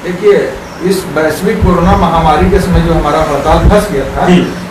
देखिए, इस वैश्विक कोरोना महामारी के समय जो हमारा हड़ताल फंस गया था,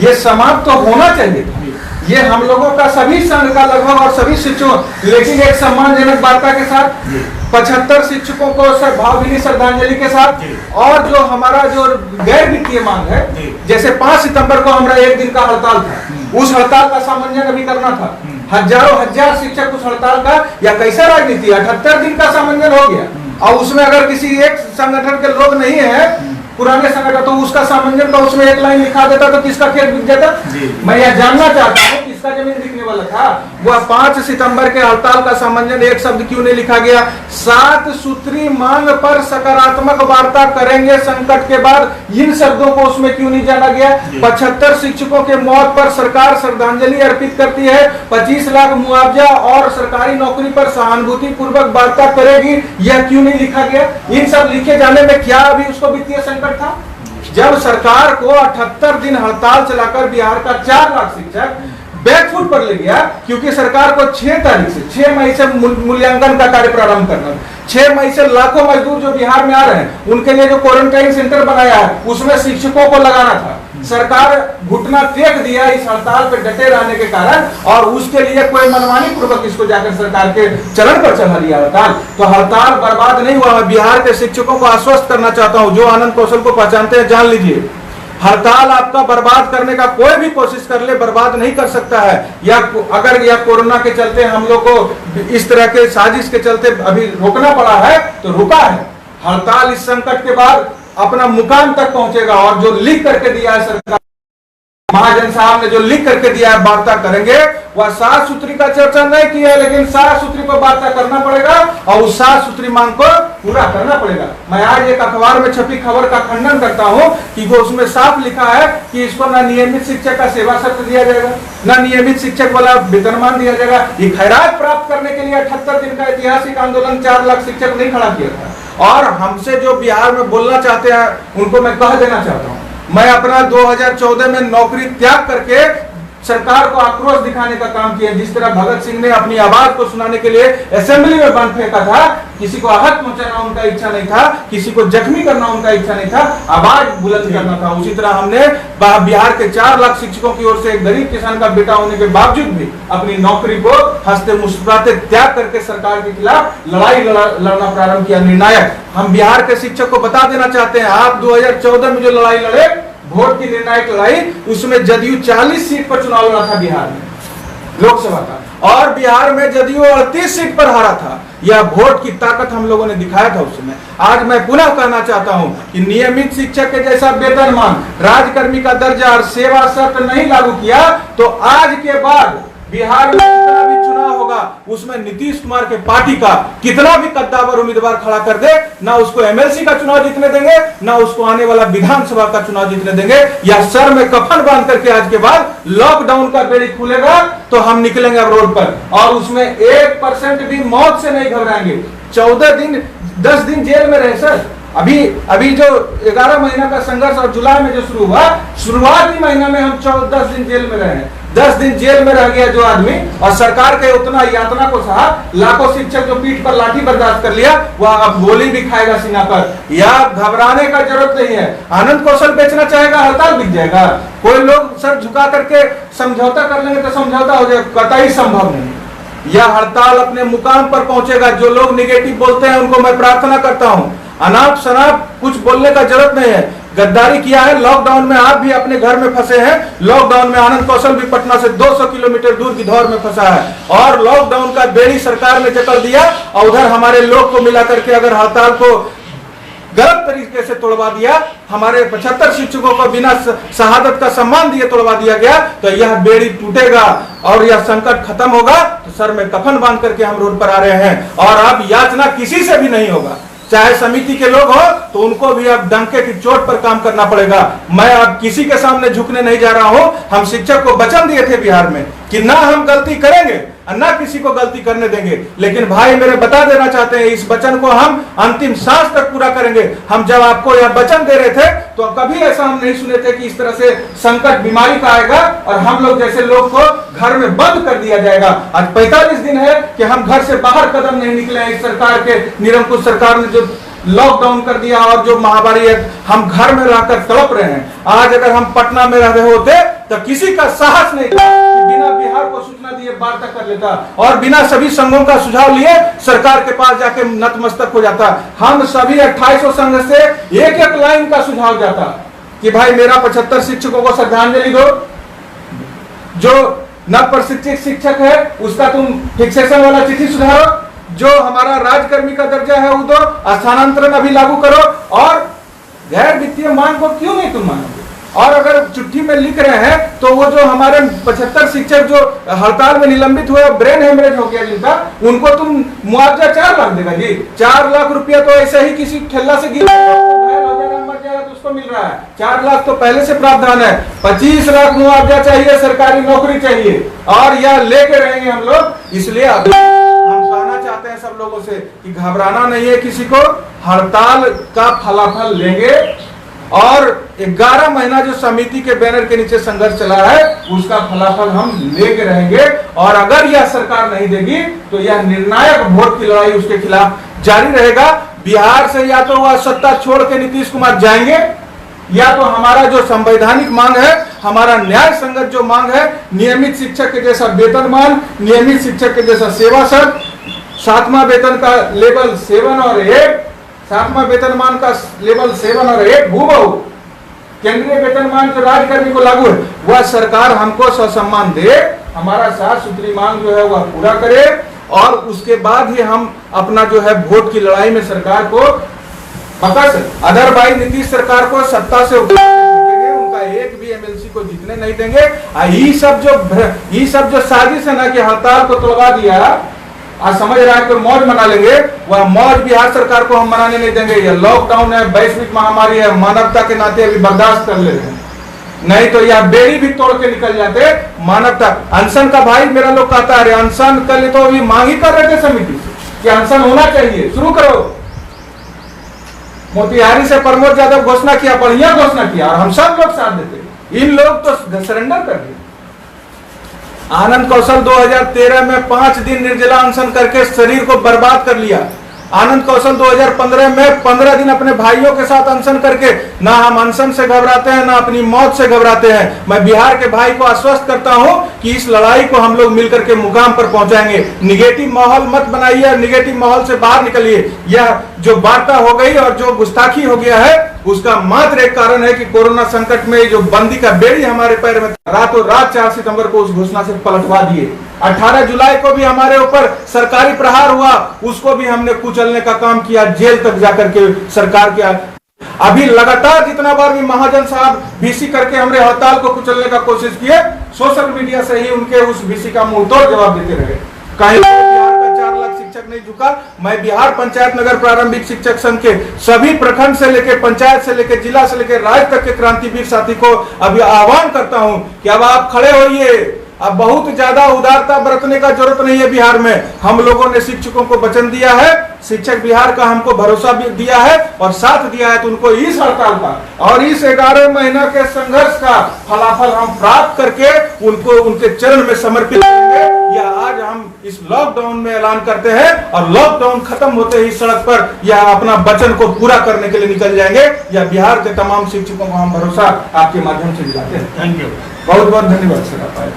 ये समाप्त तो होना चाहिए था। ये हम लोगों का सभी संघ का लगभग और सभी शिक्षकों, लेकिन एक सम्मानजनक वार्ता के साथ 75 शिक्षकों को भावभीनी श्रद्धांजलि के साथ, और जो हमारा जो गैर वित्तीय मांग है, जैसे 5 सितंबर को हमारा 1 दिन का हड़ताल था, उस हड़ताल का सामंजन अभी करना था। हजारों हजार शिक्षक उस हड़ताल का, या कैसा राजनीति, 78 दिन का सामंजन हो गया, और उसमें अगर किसी एक संगठन के लोग नहीं है पुराने संगठन, तो उसका सामंजन का उसमें एक लाइन लिखा देता तो किसका खेत बिक जाता। मैं यह जानना चाहता हूँ किसका जमीन बिकने वाला था। वह 5 सितंबर के हड़ताल का सामंजन एक शब्द क्यों नहीं लिखा गया? 7 सूत्री मांग पर सकारात्मक वार्ता करेंगे संकट के बाद, इन शब्दों को उसमें क्यों नहीं जाना गया? 75 शिक्षकों के मौत पर सरकार श्रद्धांजलि अर्पित करती है, 25 लाख मुआवजा और सरकारी नौकरी पर सहानुभूति पूर्वक वार्ता करेगी, यह क्यों नहीं लिखा गया? इन सब लिखे जाने में क्या अभी उसको वित्तीय संकट था? जब सरकार को 78 दिन हड़ताल चलाकर बिहार का 4 लाख शिक्षक बैकफुट पर ले गया, क्योंकि सरकार को 6 तारीख से 6 मई से मूल्यांकन का कार्य प्रारंभ करना, 6 मई से लाखों मजदूर जो बिहार में आ रहे हैं उनके लिए जो क्वारंटाइन सेंटर बनाया है उसमें शिक्षकों को लगाना था। सरकार घुटना टेक दिया इस हड़ताल पर डटे रहने के कारण, और उसके लिए कोई मनमानी पूर्वक इसको जाकर सरकार के चरण पर चढ़ा दिया हड़ताल। तो हड़ताल बर्बाद नहीं हुआ। मैं बिहार के शिक्षकों को आश्वस्त करना चाहता हूं, जो आनंद कौशल को पहचानते हैं जान लीजिए, हड़ताल आपका बर्बाद करने का कोई भी कोशिश कर ले, बर्बाद नहीं कर सकता है। या अगर यह कोरोना के चलते हम लोग को इस तरह के साजिश के चलते अभी रोकना पड़ा है तो रुका है। हड़ताल इस संकट के बाद अपना मुकाम तक पहुंचेगा, और जो लिख करके दिया है सरकार, महाजन साहब ने जो लिख करके दिया है वार्ता करेंगे, वह 7 सूत्री का चर्चा नहीं किया है, लेकिन 7 सूत्री पर वार्ता करना पड़ेगा और उस 7 सूत्री मांग को पूरा करना पड़ेगा। मैं आज एक अखबार में छपी खबर का खंडन करता हूं कि वो उसमें साफ लिखा है कि इसको ना नियमित शिक्षक का सेवा शर्त दिया जाएगा, ना नियमित शिक्षक वाला वेतनमान दिया जाएगा। ये खैरात प्राप्त करने के लिए 78 दिन का ऐतिहासिक आंदोलन 4 लाख शिक्षक नहीं खड़ा किया था। और हमसे जो बिहार में बोलना चाहते हैं उनको मैं कह देना चाहता हूं, मैं अपना 2014 में नौकरी त्याग करके सरकार को आक्रोश दिखाने का काम किया। जिस तरह भगत सिंह ने अपनी आवाज को सुनाने के लिए असेंबली में बंद फेंका था, किसी को आहत पहुंचाना उनका इच्छा नहीं था, किसी को जख्मी करना उनका इच्छा नहीं था, आवाज बुलंद करना था। उसी तरह हमने बिहार के 4 लाख शिक्षकों की ओर से एक गरीब किसान का बेटा होने के बावजूद भी अपनी नौकरी को हंसते मुस्कुराते त्याग करके सरकार के खिलाफ लड़ाई लड़ना प्रारंभ किया निर्णायक। हम बिहार के शिक्षक को बता देना चाहते हैं, आप 2014 में जो लड़ाई लड़े, वोट की निर्णायक लड़ाई, उसमें जदयू 40 सीट पर चुनाव लड़ा था बिहार में लोकसभा का, और बिहार में जदयू 38 सीट पर हारा था। यह वोट की ताकत हम लोगों ने दिखाया था उस समय। आज मैं पुनः कहना चाहता हूं कि नियमित शिक्षक के जैसा वेतनमान, राजकर्मी का दर्जा और सेवा शर्त नहीं लागू किया तो आज के बाद बिहार में कितना भी चुनाव होगा उसमें नीतीश कुमार के पार्टी का कितना भी कद्दावर उम्मीदवार खड़ा कर दे, ना उसको एमएलसी का चुनाव जीतने देंगे, ना उसको आने वाला विधानसभा का चुनाव जीतने देंगे। या सर में कफन बांध करके आज के बाद लॉकडाउन का बेड़ी खुलेगा तो हम निकलेंगे अब रोड पर, और उसमें 1% भी मौत से नहीं घबराएंगे। 14 दिन 10 दिन जेल में रहे सर। अभी जो 11 महीना का संघर्ष और जुलाई में जो शुरू हुआ, शुरुआती महीना में हम 10 दिन जेल में रहे। 10 दिन जेल में रह गया जो आदमी, और सरकार के उतना यातना को सहा, लाखों शिक्षक जो पीठ पर लाठी बर्दाश्त कर लिया, वह अब गोली भी खाएगा सीना पर। या घबराने का जरूरत नहीं है। आनंद कौशल बेचना चाहेगा, हड़ताल बिक जाएगा। कोई लोग सर झुका करके समझौता कर लेंगे तो समझौता हो जाएगा, कतई संभव नहीं। यह हड़ताल अपने मुकाम पर पहुंचेगा। जो लोग निगेटिव बोलते हैं उनको मैं प्रार्थना करता हूं, अनाप शनाप कुछ बोलने का जरूरत नहीं है। गद्दारी किया है, लॉकडाउन में आप भी अपने घर में फंसे हैं। लॉकडाउन में आनंद कौशल भी पटना से 200 किलोमीटर दूर की धौर में फंसा है, और लॉकडाउन का बेड़ी सरकार ने जकड़ दिया, और उधर हमारे लोग को मिला करके अगर हड़ताल को गलत तरीके से तोड़वा दिया, हमारे 75 शिक्षकों को बिना शहादत का सम्मान दिए तोड़वा दिया गया, तो यह बेड़ी टूटेगा और यह संकट खत्म होगा। तो सर में कफन बांध करके हम रोड पर आ रहे हैं, और अब याचना किसी से भी नहीं होगा। चाहे समिति के लोग हो तो उनको भी अब डंके की चोट पर काम करना पड़ेगा। मैं अब किसी के सामने झुकने नहीं जा रहा हूं। हम शिक्षक को वचन दिए थे बिहार में कि ना हम गलती करेंगे और ना किसी को गलती करने देंगे, लेकिन भाई मेरे बता देना चाहते हैं इस वचन को हम अंतिम सांस तक पूरा करेंगे। हम जब आपको यह वचन दे रहे थे तो कभी ऐसा हम नहीं सुने थे कि इस तरह से संकट बीमारी का आएगा और हम लोग जैसे लोग को घर में बंद कर दिया जाएगा। आज 45 दिन है कि हम घर से बाहर कदम नहीं निकले हैं। इस सरकार के निरंकुश सरकार ने जो लॉकडाउन कर दिया और जो महामारी है हम घर में रहकर तड़प रहे हैं। आज अगर हम पटना में रह रहे होते तो किसी का साहस नहीं था कि बिना बिहार को सूचना दिए वार्ता कर लेता और बिना सभी संघों का सुझाव लिए सरकार के पास जाके नतमस्तक हो जाता। हम सभी 2800 संघ से एक एक लाइन का सुझाव जाता कि भाई मेरा 75 शिक्षकों को श्रद्धांजलि दो, जो नव प्रशिक्षित शिक्षक है उसका तुम फिक्सेशन वाला चिट्ठी सुधारो, जो हमारा राजकर्मी का दर्जा है वो दो, स्थानांतरण अभी लागू करो, और गैर वित्तीय मांग को क्यों नहीं तुम मानोगे? और अगर चिट्ठी में लिख रहे हैं तो वो जो हमारे 75 शिक्षक जो हड़ताल में निलंबित हुए, ब्रेन हेमरेज हो गया जिनका, उनको तुम मुआवजा 4 लाख देगा जी। 4 लाख रुपया तो ऐसे ही किसी ठेला से गिर मर जाएगा तो उसको मिल रहा है। 4 लाख तो पहले से प्रावधान है। 25 लाख मुआवजा चाहिए, सरकारी नौकरी चाहिए, और यह लेके रहेंगे हम लोग। इसलिए हम कहना चाहते हैं सब लोगों से कि घबराना नहीं है किसी को, हड़ताल का फलाफल लेंगे और 11 महीना जो समिति के बैनर के नीचे संघर्ष चला है उसका फलाफल हम लेके रहेंगे। और अगर यह सरकार नहीं देगी तो यह निर्णायक वोट की लड़ाई उसके खिलाफ जारी रहेगा। बिहार से या तो वह सत्ता छोड़ के नीतीश कुमार जाएंगे, या तो हमारा जो संवैधानिक मांग है, हमारा न्याय संगत जो मांग है, नियमित शिक्षक के जैसा वेतनमान, नियमित शिक्षक के जैसा सेवा शर्त, 7वां वेतन का लेवल 7 और 8, 7वां वेतनमान का लेवल 7 और 8 भूबहू केंद्रीय वेतनमान जो राज्यकर्मी को लागू है, वह सरकार हमको ससम्मान दे, हमारा 7 सूत्री मांग जो है वह पूरा करे, और उसके बाद ही हम अपना जो है वोट की लड़ाई में सरकार को पकड़ सकते। अदरवाइज नीतीश सरकार को सत्ता से उठाएंगे, उनका एक भी एमएलसी को जीतने नहीं देंगे। ये सब जो साजिश है ना कि हड़ताल को तोड़वा दिया, आज समझ रहा है कि मौज मना लेंगे, वह मौज बिहार सरकार को हम मनाने नहीं देंगे। यह लॉकडाउन है, वैश्विक महामारी है, मानवता के नाते अभी बर्दाश्त कर ले रहे हैं, नहीं तो यह बेड़ी भी तोड़ के निकल जाते। मानवता अनशन का भाई मेरा लोग कहता है अनशन कर ले, तो अभी मांग ही कर रहे थे समिति से कि अनशन होना चाहिए, शुरू करो। मोतिहारी से प्रमोद यादव घोषणा किया, बढ़िया घोषणा किया, और हम सब लोग साथ देते। इन लोग तो सरेंडर कर दिए। आनंद कौशल 2013 में 5 दिन निर्जला अनशन करके शरीर को बर्बाद कर लिया। आनंद कौशल 2015 में 15 दिन अपने भाइयों के साथ अनशन करके, ना हम अनशन से घबराते हैं ना अपनी मौत से घबराते हैं। मैं बिहार के भाई को आश्वस्त करता हूं कि इस लड़ाई को हम लोग मिलकर के मुकाम पर पहुंचाएंगे। निगेटिव माहौल मत बनाइए, निगेटिव माहौल से बाहर निकलिए। यह जो वार्ता हो गई और जो गुस्ताखी हो गया है उसका मात्र एक कारण है कि कोरोना संकट में जो बंदी का बेड़ी हमारे पैर में, रातों रात 4 सितंबर को उस घोषणा से पलटवा दिए। 18 जुलाई को भी हमारे ऊपर सरकारी प्रहार हुआ, उसको भी हमने कुचलने का काम किया, जेल तक जाकर के सरकार के। अभी लगातार जितना बार भी महाजन साहब बीसी करके हमने हड़ताल को कुचलने का कोशिश किए, सोशल मीडिया से ही उनके उस बीसी का मुंह तोड़ जवाब देते रहे। कहीं बिहार का 4 लाख शिक्षक नहीं झुका। मैं बिहार पंचायत नगर प्रारंभिक शिक्षक संघ के सभी प्रखंड से लेकर पंचायत से लेकर जिला से लेकर राज्य तक के क्रांतिवीर साथी को अभी आह्वान करता हूं कि अब आप खड़े होइए। अब बहुत ज्यादा उदारता बरतने का जरूरत नहीं है बिहार में। हम लोगों ने शिक्षकों को वचन दिया है, शिक्षक बिहार का हमको भरोसा भी दिया है और साथ दिया है, तो उनको इस हड़ताल का और इस 11 महीना के संघर्ष का फलाफल हम प्राप्त करके उनको उनके चरण में समर्पित करेंगे। या आज हम इस लॉकडाउन में ऐलान करते हैं और लॉकडाउन खत्म होते ही सड़क पर या अपना वचन को पूरा करने के लिए निकल जाएंगे। या बिहार के तमाम शिक्षकों को हम भरोसा आपके माध्यम से दिलाते हैं। थैंक यू, बहुत बहुत धन्यवाद सर।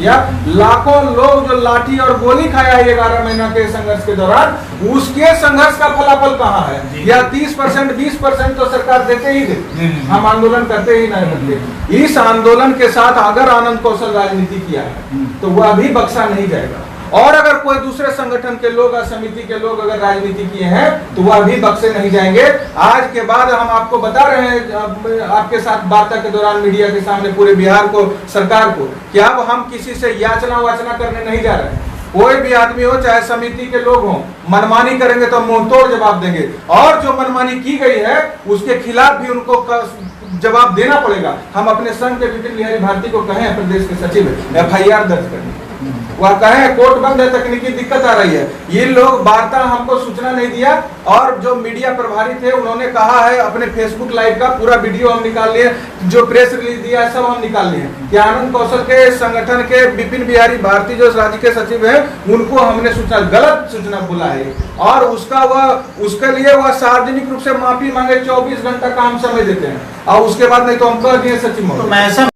या लाखों लोग जो लाठी और गोली खाया है 11 महीना के संघर्ष के दौरान, उसके संघर्ष का फलाफल कहाँ है? या 30% 20% तो सरकार देते ही देते, हम आंदोलन करते ही नहीं करते। इस आंदोलन के साथ अगर आनंद कौशल राजनीति किया है तो वह अभी बख्शा नहीं जाएगा। और अगर कोई दूसरे संगठन के लोग, समिति के लोग अगर राजनीति किए हैं तो वह भी बख्शे नहीं जाएंगे। आज के बाद हम आपको बता रहे हैं आपके साथ वार्ता के दौरान मीडिया के सामने पूरे बिहार को, सरकार को, कि अब हम किसी से याचना वाचना करने नहीं जा रहे हैं। कोई भी आदमी हो, चाहे समिति के लोग हों, मनमानी करेंगे तो मुंह तोड़ जवाब देंगे। और जो मनमानी की गई है उसके खिलाफ भी उनको जवाब देना पड़ेगा। हम अपने संघ के विपिन बिहारी भारती को कहें, प्रदेश के सचिव FIR दर्ज करने। वह कहे कोर्ट बंद है, तकनीकी दिक्कत आ रही है। ये लोग वार्ता हमको सूचना नहीं दिया, और जो मीडिया प्रभारी थे उन्होंने कहा है अपने फेसबुक लाइव का पूरा वीडियो हम निकाल लिए, जो प्रेस रिलीज दिया है सब हम निकाल लिए कि आनंद कौशल के संगठन के विपिन बिहारी भारती जो राज्य के सचिव है उनको हमने सूचना, गलत सूचना बोला है, और उसके लिए वह सार्वजनिक रूप से माफी मांगे, 24 घंटा का हम समय देते हैं, और उसके बाद नहीं तो हम कह दिए सचिव।